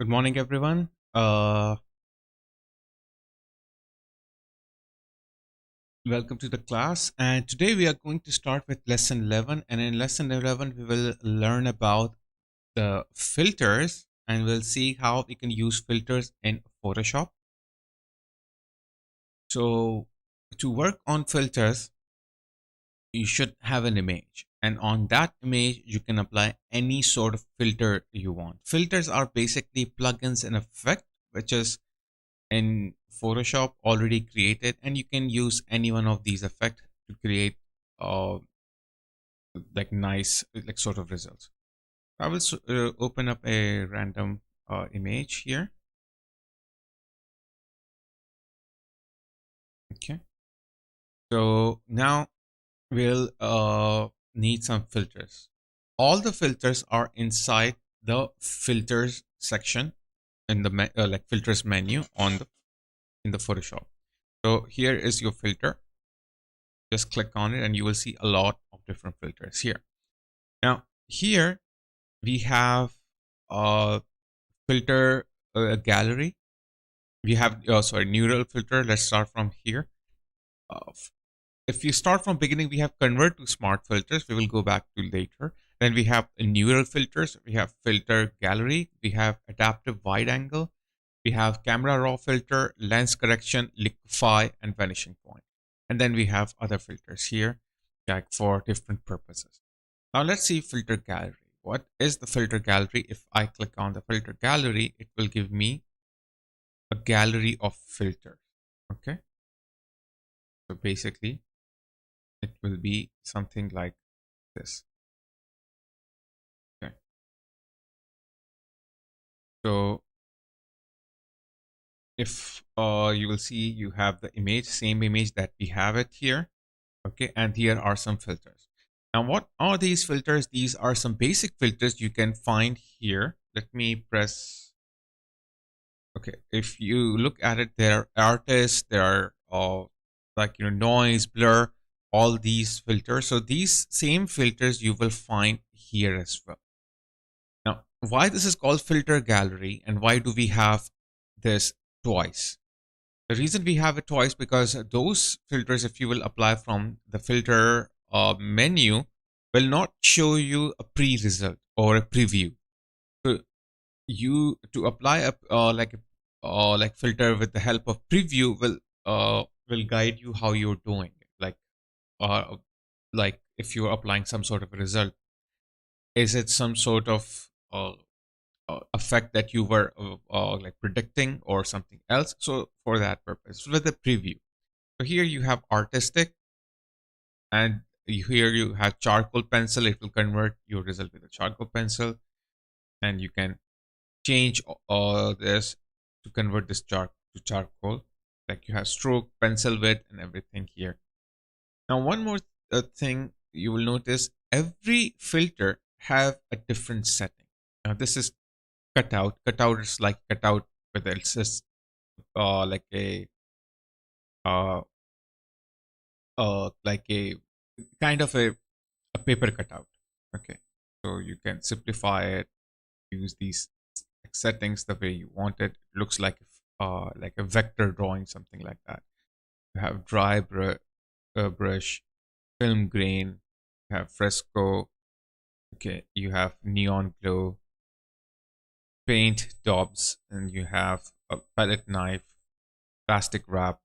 Good morning, everyone. Welcome to the class. And today we are going to start with lesson 11. And in lesson 11, we will learn about the filters and we'll see how we can use filters in Photoshop. So to work on filters, you should have an image. And on that image, you can apply any sort of filter you want. Filters are basically plugins and effect, which is in Photoshop already created, and you can use any one of these effects to create uh like nice like sort of results. I will open up a random image here. Okay, so now we'll need some filters. All the filters are inside the filters section in the like filters menu on the in the Photoshop. So here is your filter. Just click on it and you will see a lot of different filters here. Now here we have a filter gallery. We have sorry, neural filter. Let's start from here. Uh, if you start from beginning, we have convert to smart filters. We will go back to later. Then we have neural filters. We have filter gallery. We have adaptive wide angle. We have camera raw filter, lens correction, liquify, and vanishing point. And then we have other filters here, like for different purposes. Now let's see filter gallery. What is the filter gallery? If I click on the filter gallery, it will give me a gallery of filters. Okay. So basically, it will be something like this. Okay. So if you will see, you have the image, same image that we have it here. Okay. And here are some filters. Now, what are these filters? These are some basic filters you can find here. Let me press. Okay, if you look at it, there are artists, there are like noise, blur, all these filters. So these same filters you will find here as well. Now, why this is called filter gallery and why do we have this twice? The reason we have it twice because those filters, if you will apply from the filter menu, will not show you a pre-result or a preview. So you to apply a like filter with the help of preview will guide you how you're doing it. Uh like if you're applying some sort of a result, is it some sort of effect that you were like predicting or something else? So for that purpose with the preview, so here you have artistic and here you have charcoal pencil. It will convert your result with a charcoal pencil, and you can change this to convert this to charcoal. Like you have stroke, pencil width, and everything here. Now, one more thing you will notice: every filter have a different setting. Now, this is cutout. Cutout is like cutout, whether it's just like uh, like a kind of a paper cutout. Okay, so you can simplify it, use these settings the way you want it. It looks like a vector drawing, something like that. You have dry brush, film grain, you have fresco. Okay, you have neon glow, paint daubs, and you have a palette knife, plastic wrap,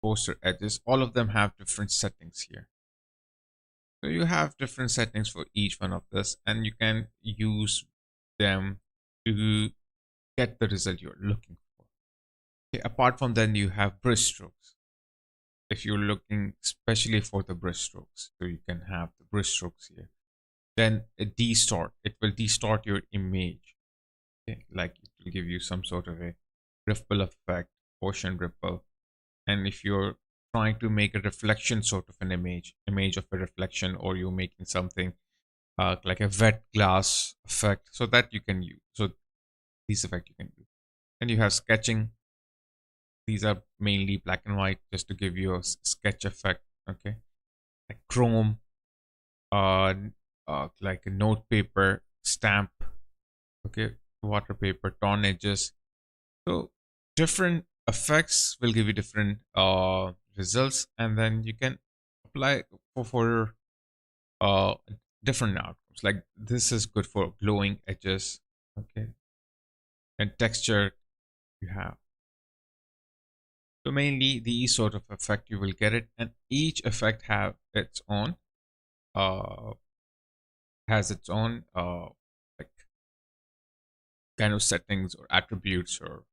poster edges. All of them have different settings here. So you have different settings for each one of this, and you can use them to get the result you're looking for. Okay, apart from then, you have brush strokes. If you're looking especially for the brush strokes, so you can have the brush strokes here. Then a distort, it will distort your image. Okay, like it will give you some sort of a ripple effect, ocean ripple. And if you're trying to make a reflection sort of an image of a reflection, or you're making something like a wet glass effect, so that you can use. So these effects you can use. And you have sketching. These are mainly black and white, just to give you a sketch effect. Okay, like chrome, like a note paper, stamp. Okay, water paper, torn edges. So different effects will give you different results, and then you can apply for uh, different outcomes. Like this is good for glowing edges, okay, and texture you have. So mainly these sort of effect you will get it, and each effect have its own has its own like kind of settings or attributes or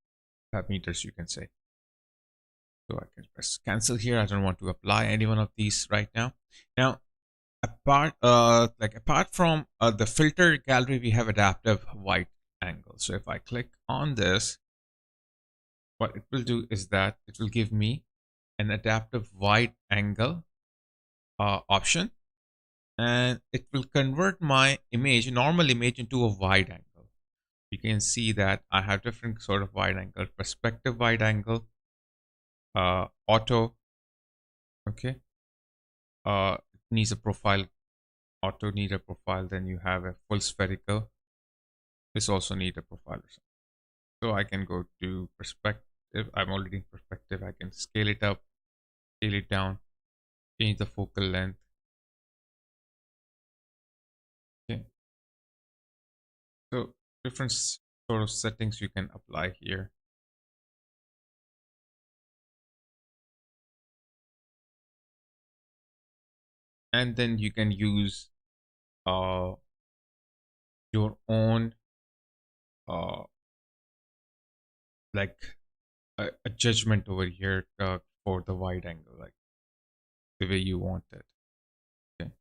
parameters you can say. So I can press cancel here. I don't want to apply any one of these right now. Now apart from the filter gallery, we have adaptive wide angle. So if I click on this, what it will do is that it will give me an adaptive wide angle option, and it will convert my image, normal image, into a wide angle. You can see that I have different sort of wide angle: perspective wide angle, auto, okay, needs a profile, auto need a profile. Then you have a full spherical. This also need a profile. So I can go to perspective. I'm already in perspective. I can scale it up, scale it down, change the focal length. Okay. So different sort of settings you can apply here. And then you can use your own like a judgment over here for the wide angle, like the way you want it. Okay.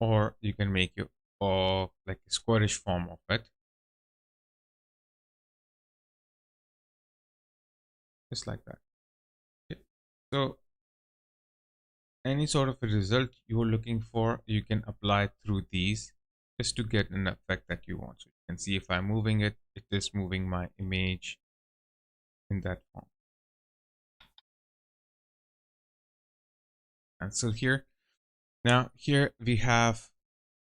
Or you can make it like a squarish form of it, just like that. Okay. So any sort of a result you're looking for, you can apply through these just to get an effect that you want. So you can see if I'm moving it, it is moving my image in that form. Cancel here. Now here we have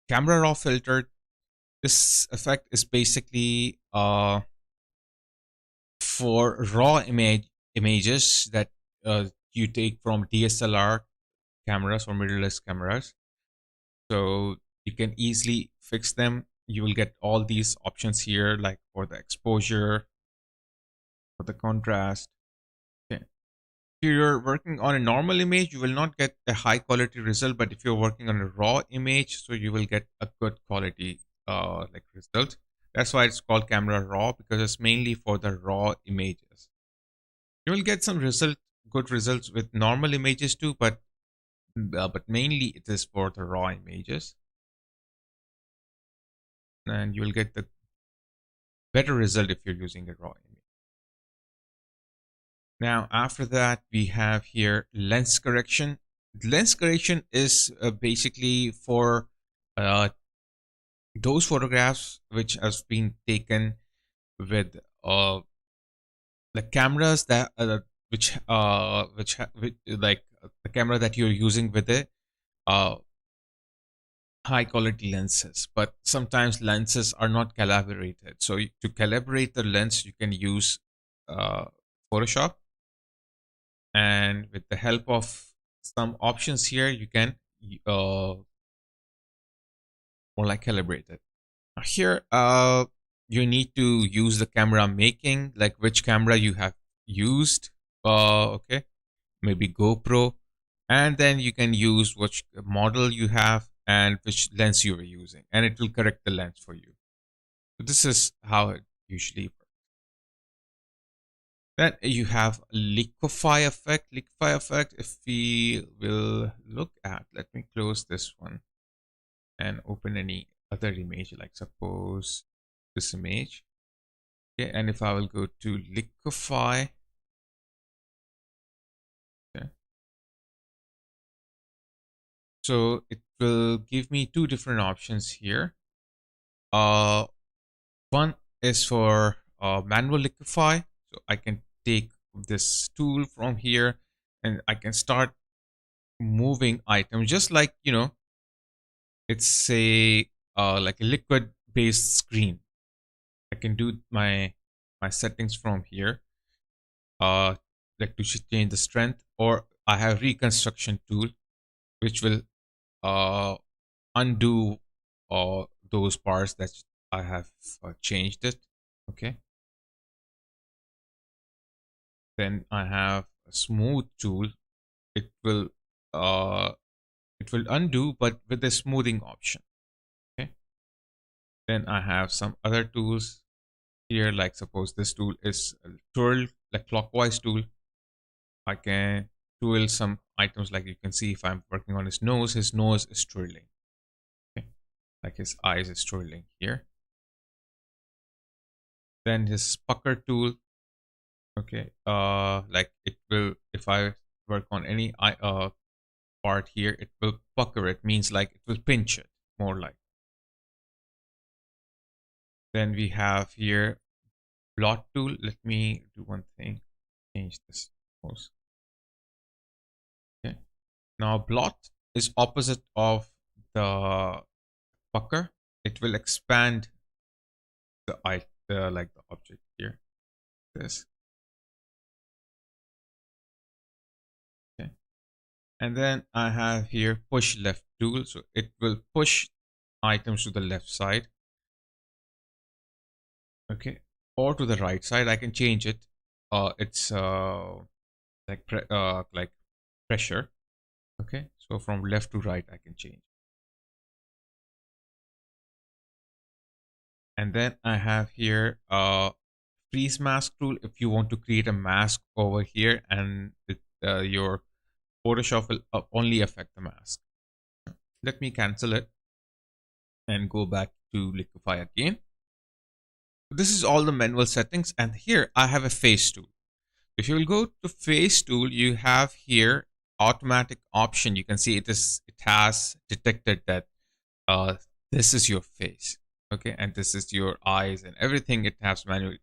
camera raw filter. This effect is basically for raw images that you take from DSLR cameras or mirrorless cameras. So you can easily fix them. You will get all these options here, like for the exposure, for the contrast. Okay. If you're working on a normal image, you will not get a high quality result, but if you're working on a raw image, so you will get a good quality like result. That's why it's called camera raw, because it's mainly for the raw images. You will get some good results with normal images too, but mainly it is for the raw images, and you will get the better result if you're using a raw image. Now, after that, we have here lens correction. Lens correction is basically for those photographs which has been taken with the cameras that which like the camera that you're using with it high quality lenses, but sometimes lenses are not calibrated. So to calibrate the lens, you can use Photoshop, and with the help of some options here, you can more like calibrate it. Here, you need to use the camera making, like which camera you have used. Okay, maybe GoPro, and then you can use which model you have and which lens you are using, and it will correct the lens for you. So this is how it usually works. Then you have liquify effect. Liquify effect, if we will look at, let me close this one and open any other image, like suppose this image. Okay, and if I will go to liquify, okay, so it will give me two different options here. One is for manual liquify, so I can take this tool from here and I can start moving items just like, you know, it's a like a liquid based screen. I can do my settings from here, like to change the strength, or I have reconstruction tool which will uh undo those parts that I have changed it. Okay, then I have a smooth tool. It will uh it will undo but with the smoothing option. Okay, then I have some other tools here, like suppose this tool is a twirl, like clockwise tool. I can twirl some items, like you can see if I'm working on his nose is twirling. Okay, like his eyes is twirling here. Then his pucker tool. Okay, like it will, if I work on any part here, it will pucker it, means like it will pinch it more like. Then we have here blot tool. Let me do one thing, change this pose. Okay, now blot is opposite of the pucker. It will expand the like the object here, this. Okay, and then I have here push left tool, so it will push items to the left side. Okay, or to the right side. I can change it. It's like pressure. Okay, so from left to right I can change. And then I have here freeze mask tool. If you want to create a mask over here, and your Photoshop will only affect the mask. Let me cancel it and go back to Liquify again. This is all the manual settings, and here I have a face tool. If you will go to face tool, you have here automatic option. You can see it has detected that this is your face. Okay, and this is your eyes and everything. It has manually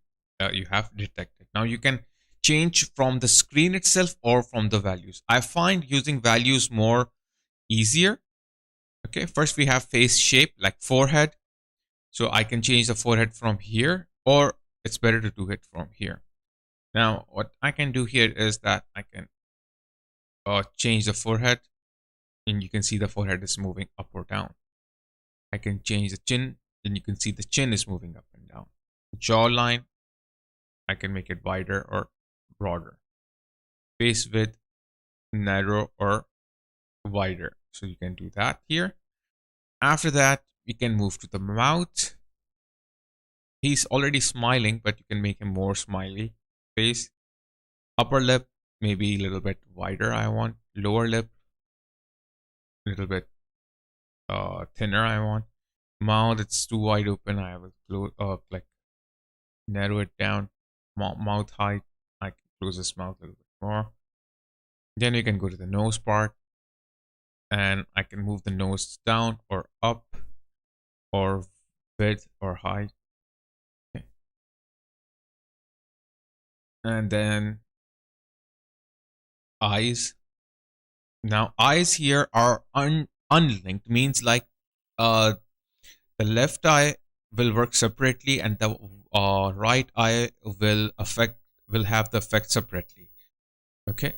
you have detected. Now you can change from the screen itself or from the values. I find using values more easier. Okay, first we have face shape, like forehead. So I can change the forehead from here, or it's better to do it from here. Now what I can do here is that I can change the forehead, and you can see the forehead is moving up or down. I can change the chin, and you can see the chin is moving up and down. Jawline, I can make it wider or broader. Face width, narrow or wider. So you can do that here. After that, we can move to the mouth. He's already smiling, but you can make him more smiley face. Upper lip, maybe a little bit wider I want. Lower lip, a little bit thinner I want. Mouth, it's too wide open. I will close, like narrow it down. Mouth height, I can close this mouth a little bit more. Then we can go to the nose part, and I can move the nose down or up, or width or height. Okay. And then eyes. Now eyes here are unlinked, means like uh the left eye will work separately, and the right eye will have the effect separately. Okay,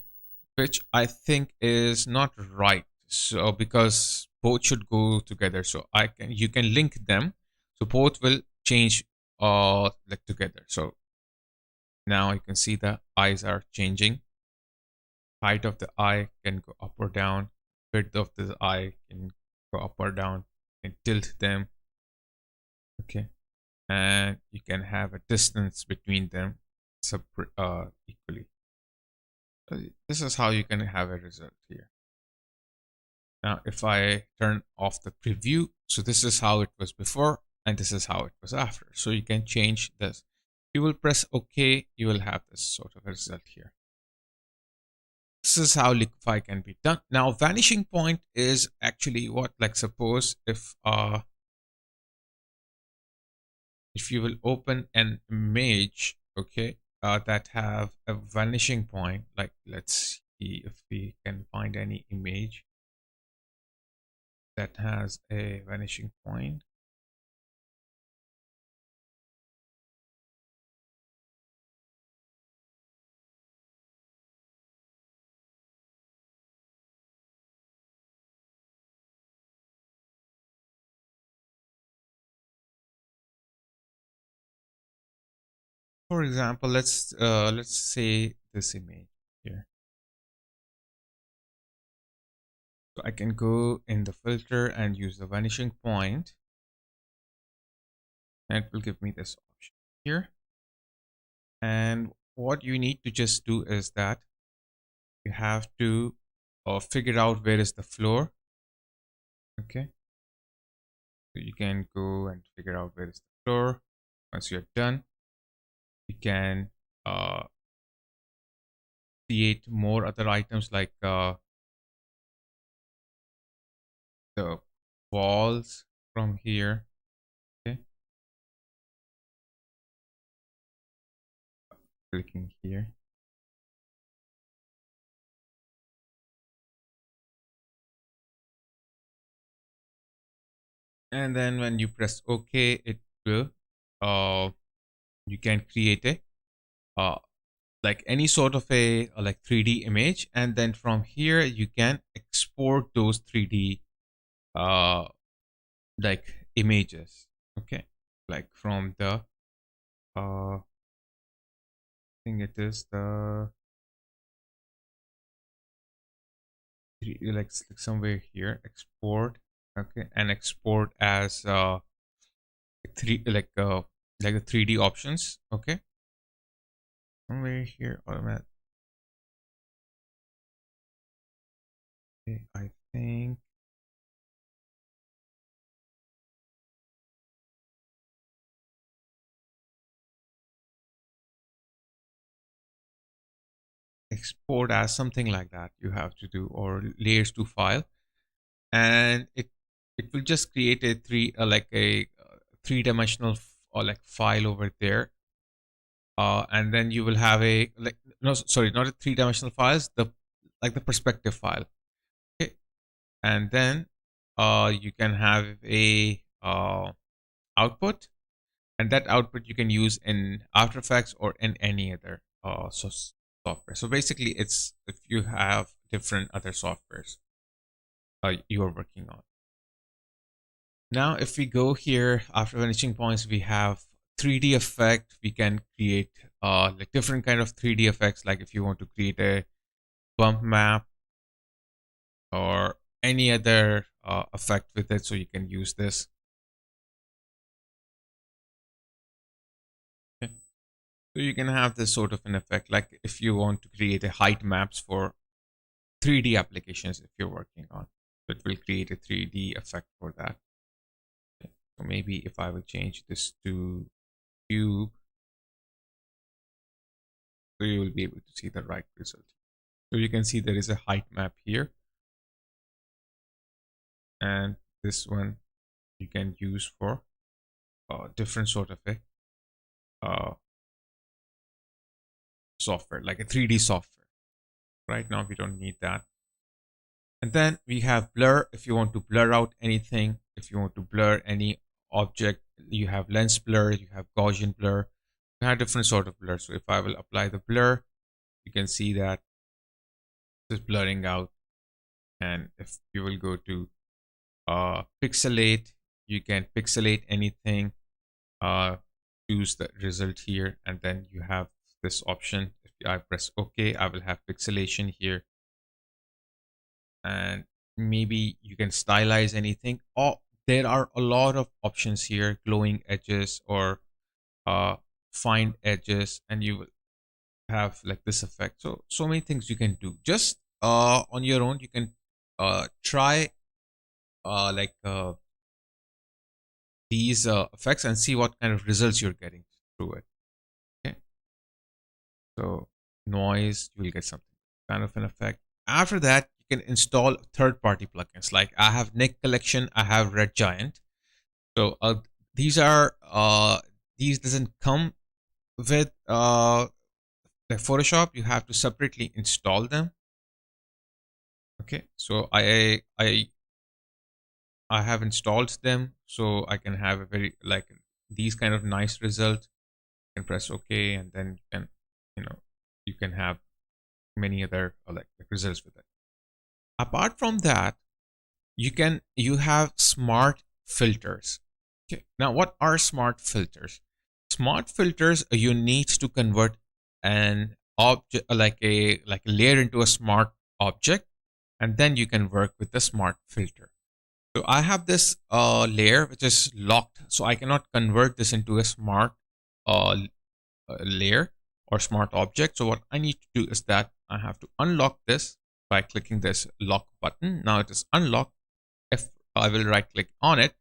which I think is not right. So because both should go together, so you can link them, so both will change like together. So now you can see the eyes are changing. Height of the eye can go up or down. Width of the eye can go up or down. You can tilt them. Okay, and you can have a distance between them equally. So this is how you can have a result here. Now, if I turn off the preview, so this is how it was before, and this is how it was after. So you can change this. You will press OK, you will have this sort of a result here. This is how Liquify can be done. Now, vanishing point is actually what, like suppose if you will open an image, okay, that have a vanishing point, like let's see if we can find any image that has a vanishing point. For example, let's say this image here. So I can go in the filter and use the vanishing point, and it will give me this option here. And what you need to just do is that you have to figure out where is the floor. Okay, so you can go and figure out where is the floor. Once you're done, you can create more other items like the walls from here. Okay, clicking here. And then when you press OK, it will you can create a like any sort of a like 3D image, and then from here you can export those 3D like images. Okay, like from the I think it is the like somewhere here, export. Okay, and export as like the 3D options. Okay, somewhere here, automatic. Okay, I think export as something like that you have to do, or layers to file, and it will just create a three-dimensional or like file over there, and then you will have a like no, sorry, not a three-dimensional files, the like the perspective file. Okay, and then you can have a output, and that output you can use in After Effects or in any other software. So basically, it's if you have different other softwares you are working on. Now, if we go here after vanishing points, we have 3D effect. We can create like different kind of 3D effects. Like if you want to create a bump map or any other effect with it, so you can use this. Okay. So you can have this sort of an effect, like if you want to create a height maps for 3D applications, if you're working on, so it will create a 3D effect for that. Okay. So maybe if I will change this to cube, so you will be able to see the right result. So you can see there is a height map here, and this one you can use for different sort of a software, like a 3D software. Right now we don't need that. And then we have blur. If you want to blur out anything, if you want to blur any object, you have lens blur, you have Gaussian blur, you have different sort of blur. So if I will apply the blur, you can see that this is blurring out. And if you will go to pixelate, you can pixelate anything, choose the result here, and then you have this option. If I press OK, I will have pixelation here, and maybe you can stylize anything. Oh, there are a lot of options here, glowing edges or find edges, and you will have like this effect. So many things you can do just on your own. You can try these effects and see what kind of results you're getting through it. Okay, so noise, you will get something kind of an effect. After that, you can install third-party plugins. Like I have Nick Collection, I have Red Giant. So these are these doesn't come with the Photoshop. You have to separately install them. Okay, so I have installed them, so I can have a very like these kind of nice results. You can press OK, and then you can, you know, you can have many other like results with it. Apart from that, you have smart filters. Okay, now what are smart filters? Smart filters, you need to convert an object like a layer into a smart object, and then you can work with the smart filter. So I have this layer which is locked, so I cannot convert this into a smart uh, layer or smart object. So what I need to do is that I have to unlock this by clicking this lock button. Now it is unlocked. If I will right click on it,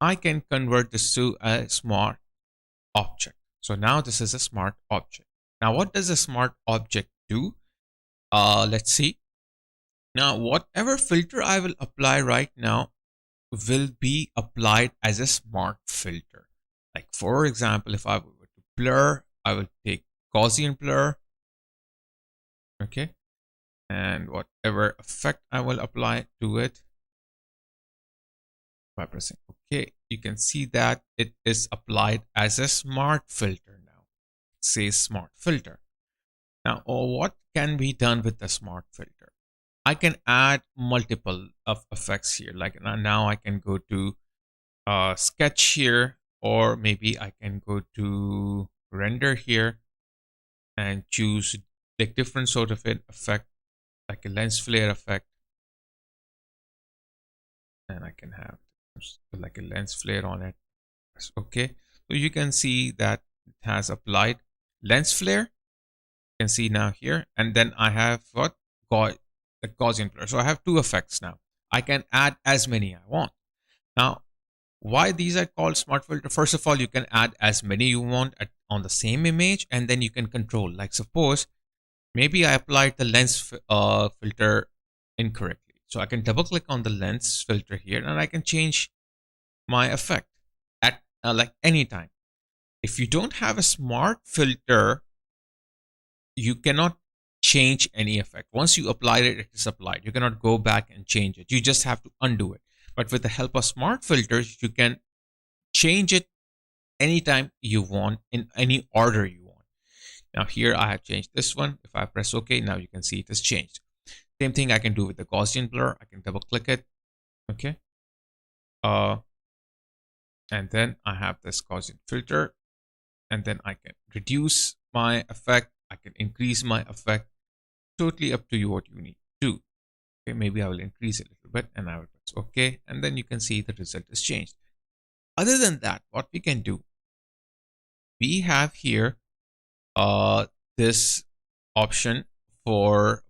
I can convert this to a smart object. So now this is a smart object. Now what does a smart object do? Let's see. Now whatever filter I will apply right now will be applied as a smart filter. Like for example, if I were to blur, I will take Gaussian blur. Okay. And whatever effect I will apply to it by pressing OK, you can see that it is applied as a smart filter now. It says smart filter. Now, what can be done with the smart filter? I can add multiple of effects here. Like now I can go to sketch here, or maybe I can go to render here and choose like different sort of an effect, like a lens flare effect. And I can have like a lens flare on it. Okay, so you can see that it has applied lens flare. You can see now here, and then I have what the Gaussian blur. So I have two effects now. I can add as many I want. Now, why these are called smart filter? First of all, you can add as many you want on the same image, and then you can control. Like suppose maybe I applied the lens filter incorrectly. So I can double click on the lens filter here, and I can change my effect at like any time. If you don't have a smart filter, you cannot change any effect. Once you apply it, it is applied. You cannot go back and change it. You just have to undo it. But with the help of smart filters, you can change it anytime you want in any order you want. Now here I have changed this one. If I press OK, now you can see it has changed. Same thing I can do with the Gaussian blur. I can double click it. Okay. And then I have this Gaussian filter, and then I can reduce my effect. I can increase my effect. Totally up to you what you need to do. Okay, maybe I will increase it a little bit, and I will press OK, and then you can see the result is changed. Other than that, what we can do, we have here this option for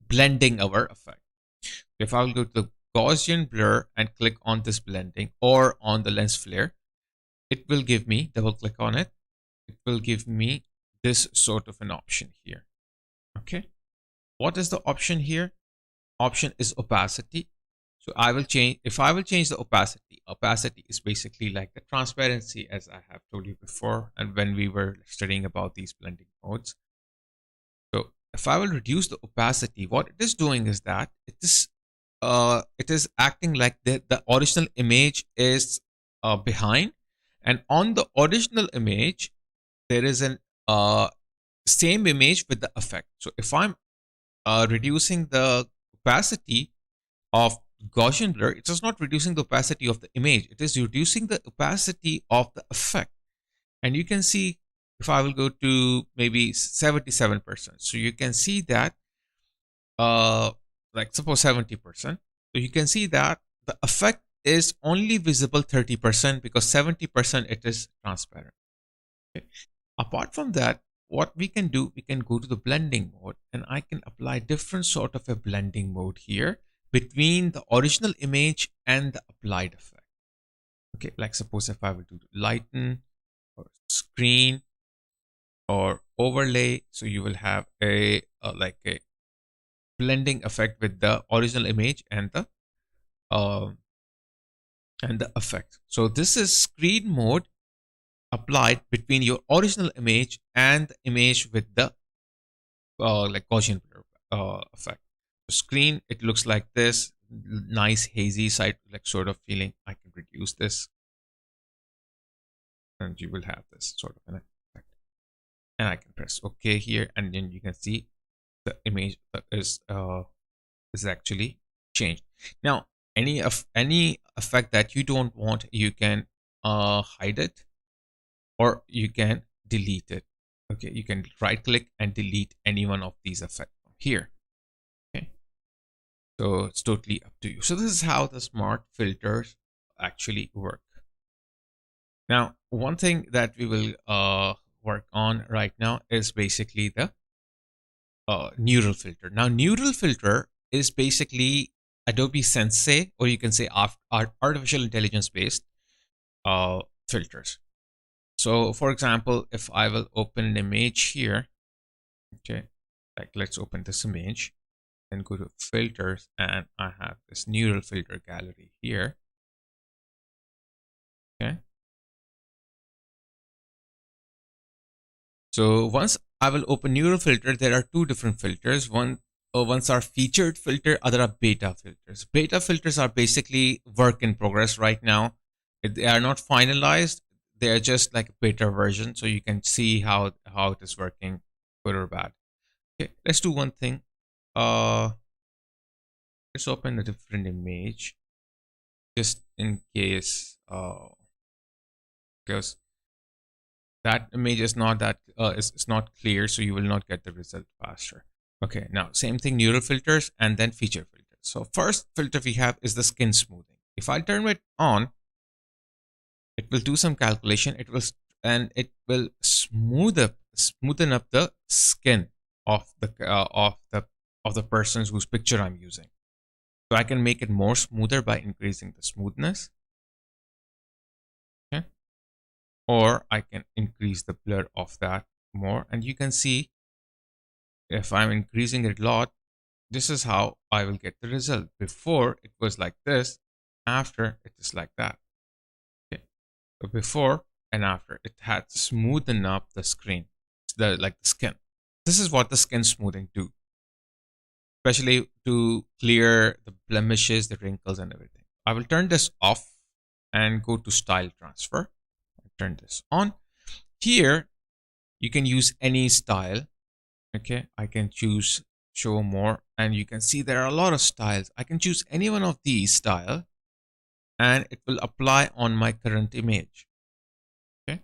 blending our effect. If I will go to the Gaussian blur and click on this blending or on the lens flare, it will give me, double click on it, it will give me this sort of an option here. Okay, what is the option here? Option is opacity. So I will change, if I will change the opacity is basically like the transparency, as I have told you before and when we were studying about these blending modes. So if I will reduce the opacity, what it is doing is that it is acting like the original image is behind, and on the original image there is an same image with the effect. So if I'm reducing the opacity of Gaussian blur, it is not reducing the opacity of the image, it is reducing the opacity of the effect. And you can see if I will go to maybe 77%, so you can see that like suppose 70%, so you can see that the effect is only visible 30% because 70% it is transparent. Okay. Apart from that, what we can do, we can go to the blending mode, and I can apply different sort of a blending mode here between the original image and the applied effect. Okay, like suppose if I will do lighten or screen or overlay, so you will have a like a blending effect with the original image and the effect. So this is screen mode applied between your original image and the image with the like Gaussian blur effect. The screen, it looks like this, nice hazy side, like sort of feeling. I can reduce this, and you will have this sort of an effect. And I can press OK here, and then you can see the image is actually changed. Now, any effect that you don't want, you can hide it, or you can delete it. Okay, you can right click and delete any one of these effects from here. Okay, so it's totally up to you. So this is how the smart filters actually work. Now, one thing that we will work on right now is basically the neural filter. Now, neural filter is basically Adobe Sensei, or you can say artificial intelligence based filters. So for example, if I will open an image here, okay, like let's open this image and go to filters, and I have this neural filter gallery here. Okay. So once I will open neural filter, there are two different filters. Ones are featured filter, other are beta filters. Beta filters are basically work in progress right now. They are not finalized. They are just like a beta version, so you can see how it is working, good or bad. Okay, let's do one thing. Let's open a different image, just in case, because that image is not that it's not clear, so you will not get the result faster. Okay, now same thing, neural filters and then feature filters. So first filter we have is the skin smoothing. If I turn it on, it will do some calculation. It will smoothen up the skin of the persons whose picture I'm using. So I can make it more smoother by increasing the smoothness. Okay. Or I can increase the blur of that more. And you can see if I'm increasing it a lot, this is how I will get the result. Before it was like this, after it is like that. Okay. So before and after, it had smoothened up the screen, like the skin. This is what the skin smoothing do, especially to clear the blemishes, the wrinkles, and everything. I will turn this off and go to style transfer. Turn this on. Here, you can use any style. Okay, I can choose show more, and you can see there are a lot of styles. I can choose any one of these style, and it will apply on my current image. Okay,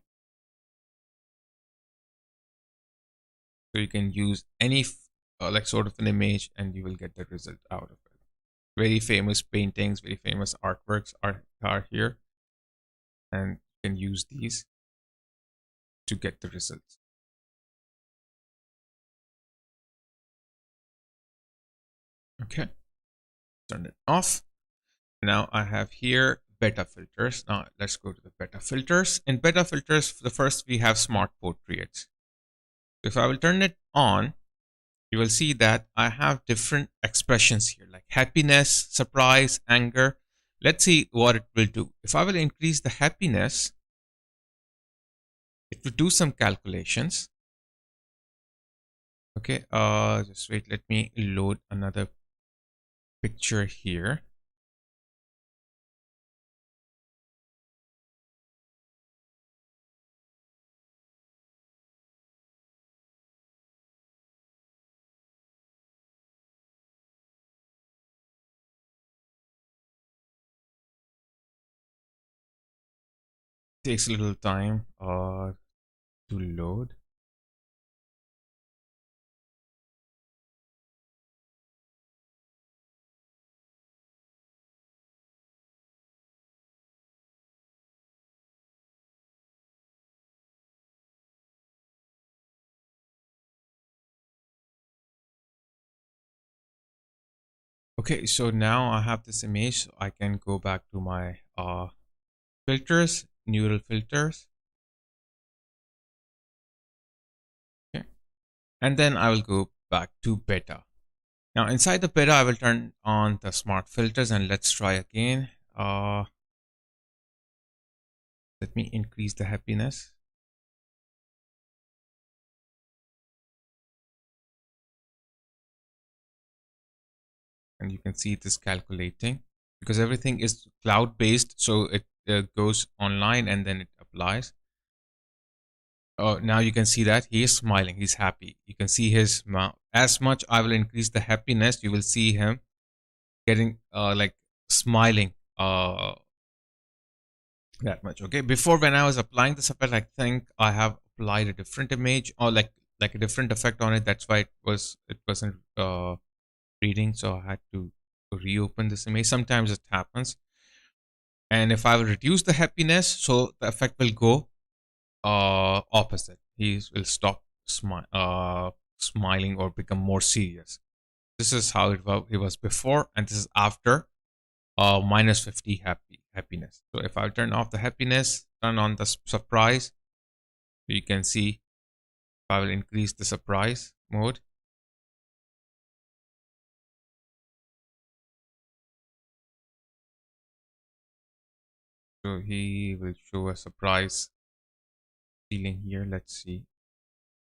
so you can use any like sort of an image, and you will get the result out of it. Very famous paintings, very famous artworks are here, and you can use these to get the results. Okay, turn it off. Now I have here beta filters. Now let's go to the beta filters. In beta filters, the first we have smart portraits. If I will turn it on, you will see that I have different expressions here, like happiness, surprise, anger. Let's see what it will do. If I will increase the happiness, it will do some calculations. Okay, just wait, let me load another picture here. Takes a little time to load. Okay, so now I have this image, so I can go back to my filters, neural filters. Okay, and then I will go back to beta. Now inside the beta, I will turn on the smart filters, and let's try again. Let me increase the happiness. and you can see it is calculating because everything is cloud based, so it goes online and then it applies. Oh, now you can see that he is smiling, he's happy. You can see his mouth. As much I will increase the happiness, you will see him getting like smiling that much. Okay, before when I was applying this effect, I think I have applied a different image or like a different effect on it. That's why it wasn't reading, so I had to reopen this image. Sometimes it happens. And if I will reduce the happiness, so the effect will go opposite. He will stop smiling or become more serious. This is how it was before, and this is after minus 50 happiness. So if I turn off the happiness, turn on the surprise, you can see if I will increase the surprise mode. So he will show a surprise feeling here. Let's see.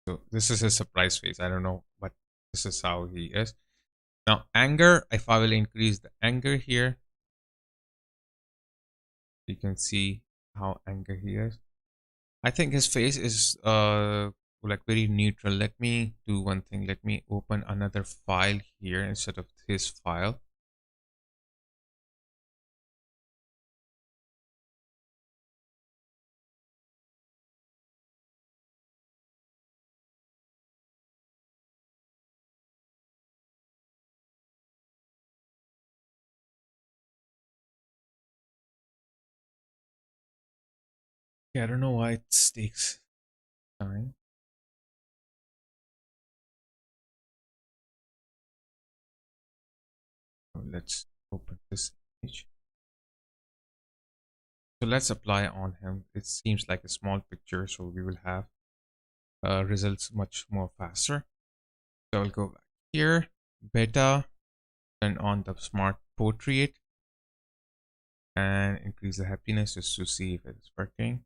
So this is his surprise face. I don't know, but this is how he is. Now anger, if I will increase the anger here, you can see how angry he is. I think his face is like very neutral. Let me do one thing. Let me open another file here instead of his file. Yeah, I don't know why it takes time. So let's open this image. So let's apply on him. It seems like a small picture, so we will have results much more faster. So I'll go back here, beta, turn on the smart portrait, and increase the happiness just to see if it's working.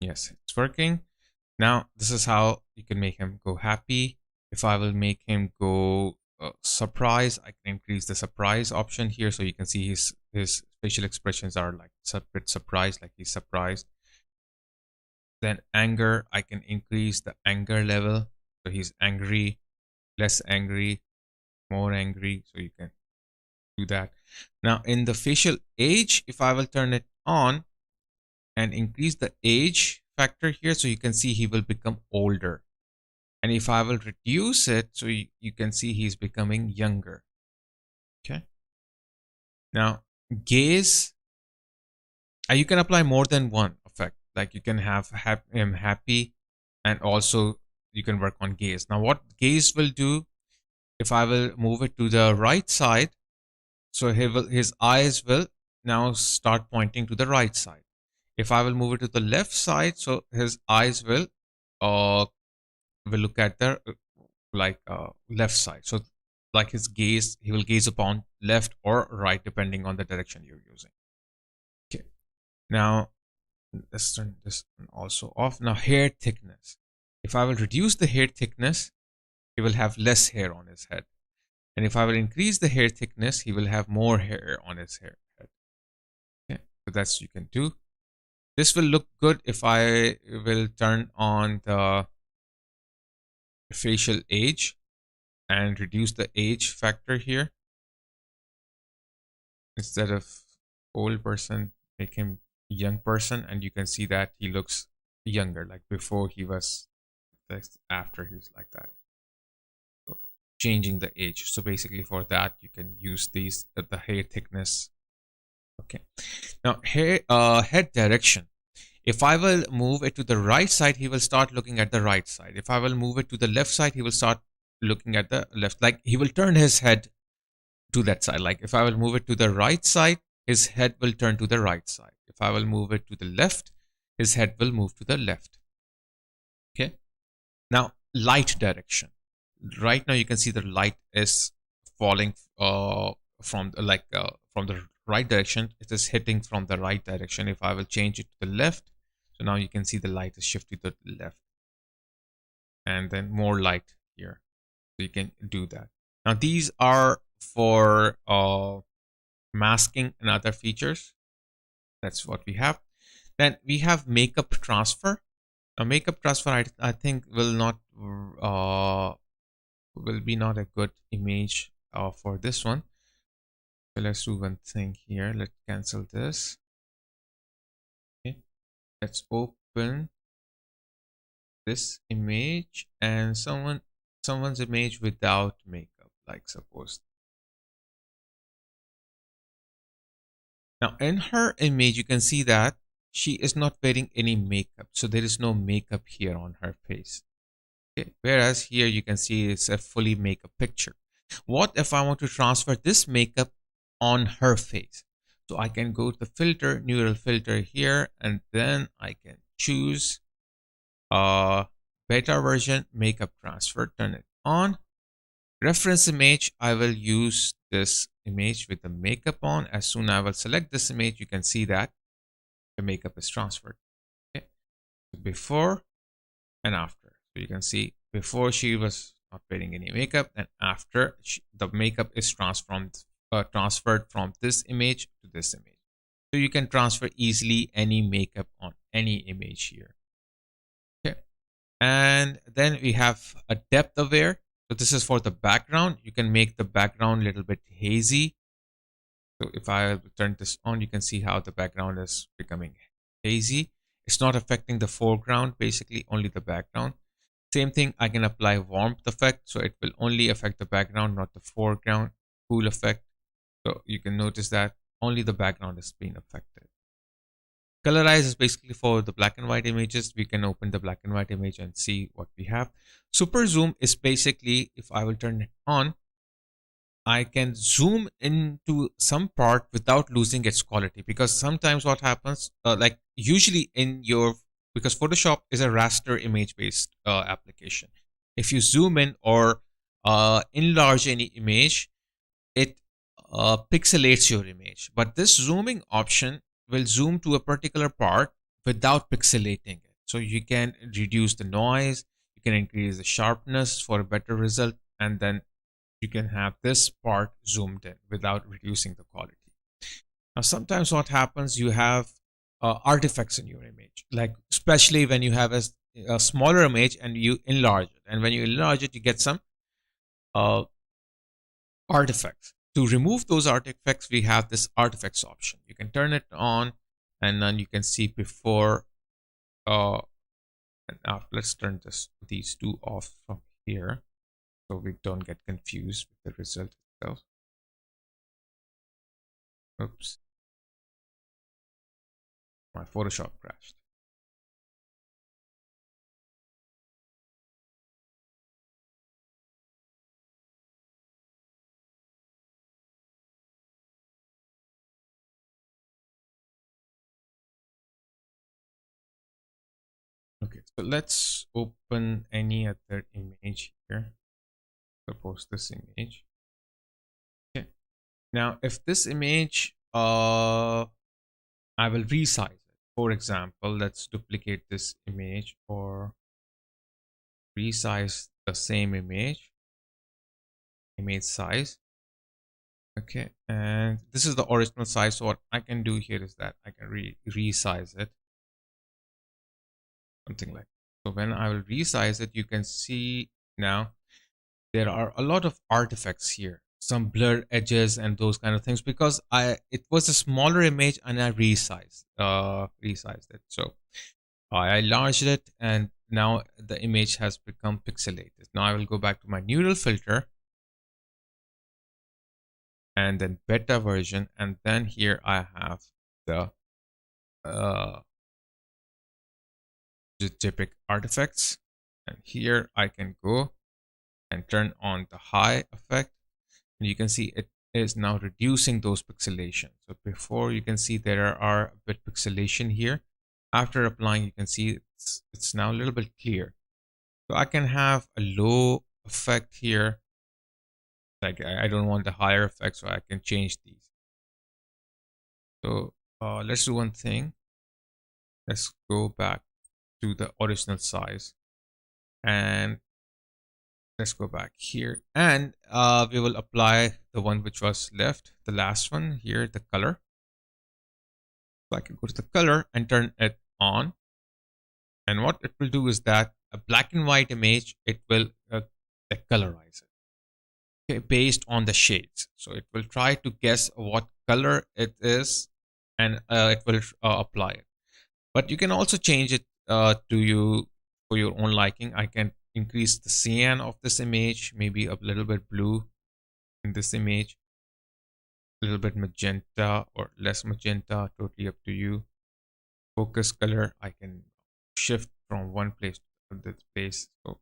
Yes, it's working. Now, this is how you can make him go happy. If I will make him go surprise, I can increase the surprise option here. So you can see his facial expressions are like a bit surprised, like he's surprised. Then anger, I can increase the anger level. So he's angry, less angry, more angry. So you can do that. Now in the facial age, if I will turn it on and increase the age factor here, so you can see he will become older. And if I will reduce it, so you can see he's becoming younger. Okay. Now gaze, you can apply more than one effect. Like you can have him happy, and also you can work on gaze. Now what gaze will do, if I will move it to the right side, so his eyes will now start pointing to the right side. If I will move it to the left side, so his eyes will look at the left side. So like his gaze, he will gaze upon left or right depending on the direction you're using. Okay. Now let's turn this also off. Now hair thickness. If I will reduce the hair thickness, he will have less hair on his head. And if I will increase the hair thickness, he will have more hair on his head. Okay, so that's you can do. This will look good if I will turn on the facial age and reduce the age factor here. Instead of old person, make him young person, and you can see that he looks younger, like before he was, after he's like that. So changing the age. So basically for that, you can use these, the hair thickness. Okay. Now head direction. If I will move it to the right side, he will start looking at the right side. If I will move it to the left side, he will start looking at the left. Like he will turn his head to that side. Like if I will move it to the right side, his head will turn to the right side. If I will move it to the left, his head will move to the left. Okay. Now light direction. Right now you can see the light is falling from the right direction, it is hitting from the right direction. If I will change it to the left, so now you can see the light is shifted to the left, and then more light here. So you can do that. Now these are for masking and other features. That's what we have. Then we have makeup transfer. Now makeup transfer, I think will be not a good image for this one. So let's do one thing here. Let's cancel this. Okay. Let's open this image and someone's image without makeup, like suppose. Now in her image, you can see that she is not wearing any makeup. So there is no makeup here on her face. Okay. Whereas here you can see it's a fully makeup picture. What if I want to transfer this makeup on her face? So I can go to filter, neural filter here, and then I can choose beta version makeup transfer, turn it on. Reference image, I will use this image with the makeup on. As soon as I will select this image, you can see that the makeup is transferred. Okay. So before and after. So you can see before she was not wearing any makeup, and after the makeup is transferred from this image to this image. So you can transfer easily any makeup on any image here. Okay. And then we have a depth aware. So this is for the background. You can make the background a little bit hazy. So if I turn this on, you can see how the background is becoming hazy. It's not affecting the foreground, basically only the background. Same thing, I can apply warmth effect. So it will only affect the background, not the foreground. Cool effect. So you can notice that only the background is being affected. Colorize is basically for the black and white images. We can open the black and white image and see what we have. Super zoom is basically, if I will turn it on, I can zoom into some part without losing its quality, because sometimes what happens, like usually because Photoshop is a raster image based application. If you zoom in or enlarge any image, it pixelates your image. But this zooming option will zoom to a particular part without pixelating it. So you can reduce the noise, you can increase the sharpness for a better result, and then you can have this part zoomed in without reducing the quality. Now, sometimes what happens, you have artifacts in your image, like especially when you have a smaller image and you enlarge it. And when you enlarge it, you get some artifacts. To remove those artifacts, we have this artifacts option. You can turn it on, and then you can see before and after. Let's turn these two off from here, so we don't get confused with the result itself. Oops, my Photoshop crashed. Okay, so let's open any other image here. Suppose this image. Okay, now if this image, I will resize it. For example, let's duplicate this image or resize the same image size. Okay, and this is the original size. So what I can do here is that I can resize it, something like that. So when I will resize it, you can see now there are a lot of artifacts here, some blurred edges and those kind of things, because it was a smaller image and I resized it. So I enlarged it, and now the image has become pixelated. Now I will go back to my neural filter and then beta version, and then here I have the JPEG artifacts, and here I can go and turn on the high effect, and you can see it is now reducing those pixelation. So before, you can see there are a bit pixelation here. After applying, you can see it's now a little bit clear. So I can have a low effect here. Like I don't want the higher effect, so I can change these. So let's do one thing. Let's go back to the original size, and let's go back here, and we will apply the one which was left, the last one here, the color. So I can go to the color and turn it on, and what it will do is that a black and white image, it will colorize it, okay, based on the shades. So it will try to guess what color it is, and it will apply it. But you can also change it to you for your own liking. I can increase the cyan of this image, maybe a little bit blue in this image, a little bit magenta or less magenta, totally up to you. Focus color, I can shift from one place to this place, so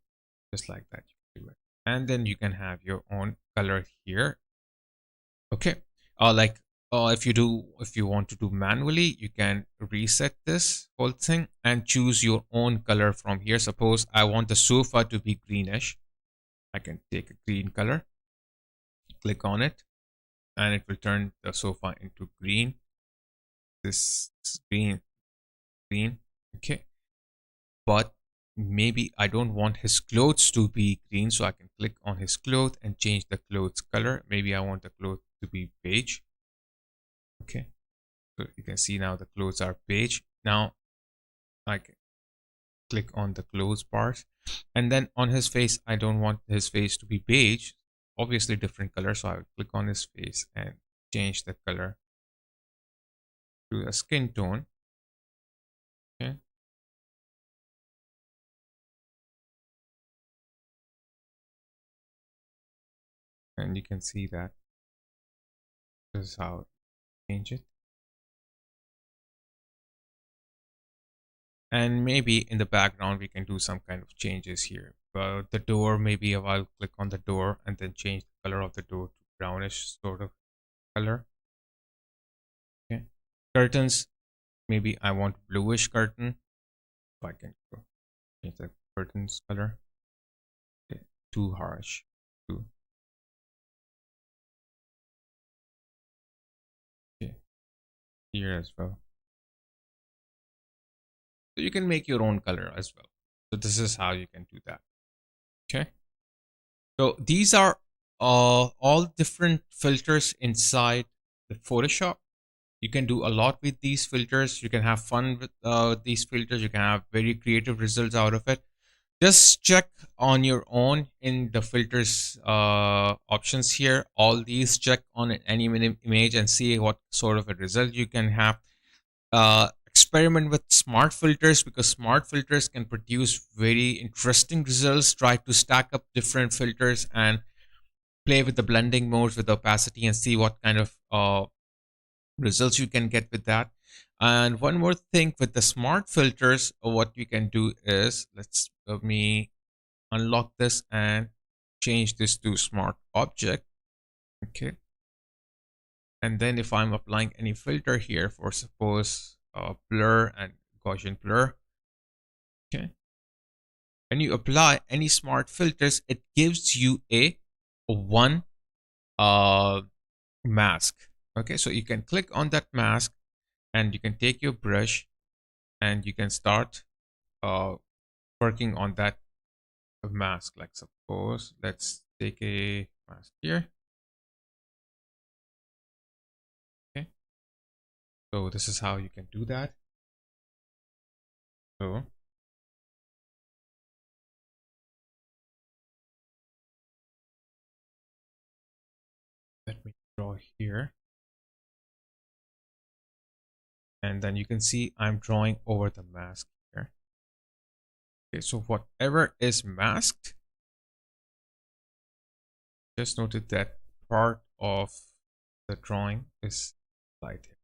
just like that you do it. And then you can have your own color here. Okay, like if you want to do manually, you can reset this whole thing and choose your own color from here. Suppose I want the sofa to be greenish, I can take a green color, click on it, and it will turn the sofa into green. This is green. Okay, but maybe I don't want his clothes to be green, so I can click on his clothes and change the clothes color. Maybe I want the clothes to be beige. Okay, so you can see now the clothes are beige. Now I can click on the clothes bars, and then on his face, I don't want his face to be beige, obviously different color, so I will click on his face and change the color to a skin tone. Okay, and you can see that this is how I change it. And maybe in the background we can do some kind of changes here. The door, maybe I'll click on the door and then change the color of the door to brownish sort of color. Okay, curtains, maybe I want bluish curtain, so I can go change the curtains color. Okay, too harsh, too. Okay, here as well. So you can make your own color as well. So this is how you can do that. Okay, so these are all different filters inside the Photoshop. You can do a lot with these filters. You can have fun with these filters. You can have very creative results out of it. Just check on your own in the filters options here. All these, check on any image and see what sort of a result you can have. Experiment with smart filters, because smart filters can produce very interesting results. Try to stack up different filters and play with the blending modes, with opacity, and see what kind of results you can get with that. And one more thing with the smart filters, what you can do is, let me unlock this and change this to smart object. Okay, and then if I'm applying any filter here, for suppose blur and Gaussian blur, okay, when you apply any smart filters, it gives you a one mask. Okay, so you can click on that mask and you can take your brush and you can start working on that mask. Like suppose let's take a mask here. Okay, so this is how you can do that. So let me draw here, and then you can see I'm drawing over the mask here. Okay, so whatever is masked, just noted that part of the drawing is light here.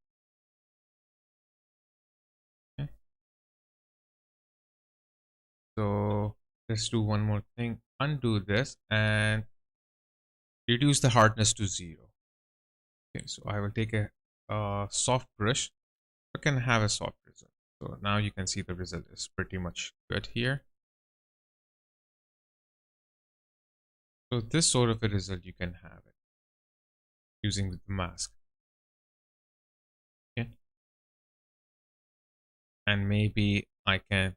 Okay, so let's do one more thing. Undo this and reduce the hardness to 0. Okay, so I will take a soft brush. I can have a soft result. So now you can see the result is pretty much good here. So this sort of a result you can have it using the mask. Okay, and maybe I can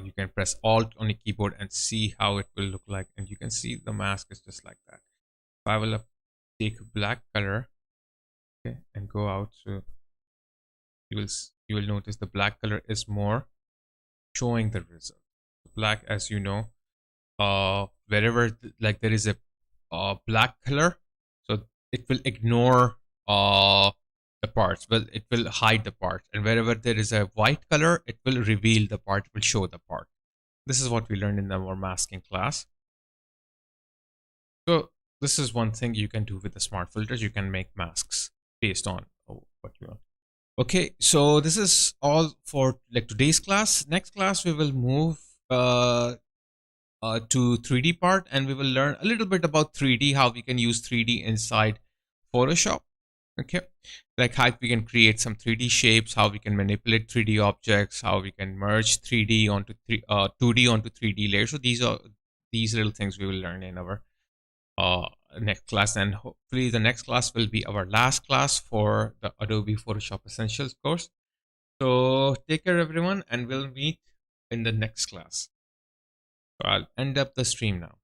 you can press Alt on the keyboard and see how it will look like, and you can see the mask is just like that. If I will take black color, okay, and go out, so you will notice the black color is more showing the result. Black, as you know, wherever like there is a black color, so it will ignore the parts, well, it will hide the parts, and wherever there is a white color, it will reveal the part, it will show the part. This is what we learned in our masking class. So this is one thing you can do with the smart filters. You can make masks based on what you want. Okay, so this is all for like today's class. Next class we will move to 3D part, and we will learn a little bit about 3D, how we can use 3D inside Photoshop. Okay, like how we can create some 3D shapes, how we can manipulate 3D objects, how we can merge 3D onto 2D onto 3D layers. So these little things we will learn in our next class, and hopefully the next class will be our last class for the Adobe Photoshop Essentials course. So take care everyone, and we'll meet in the next class. So I'll end up the stream now.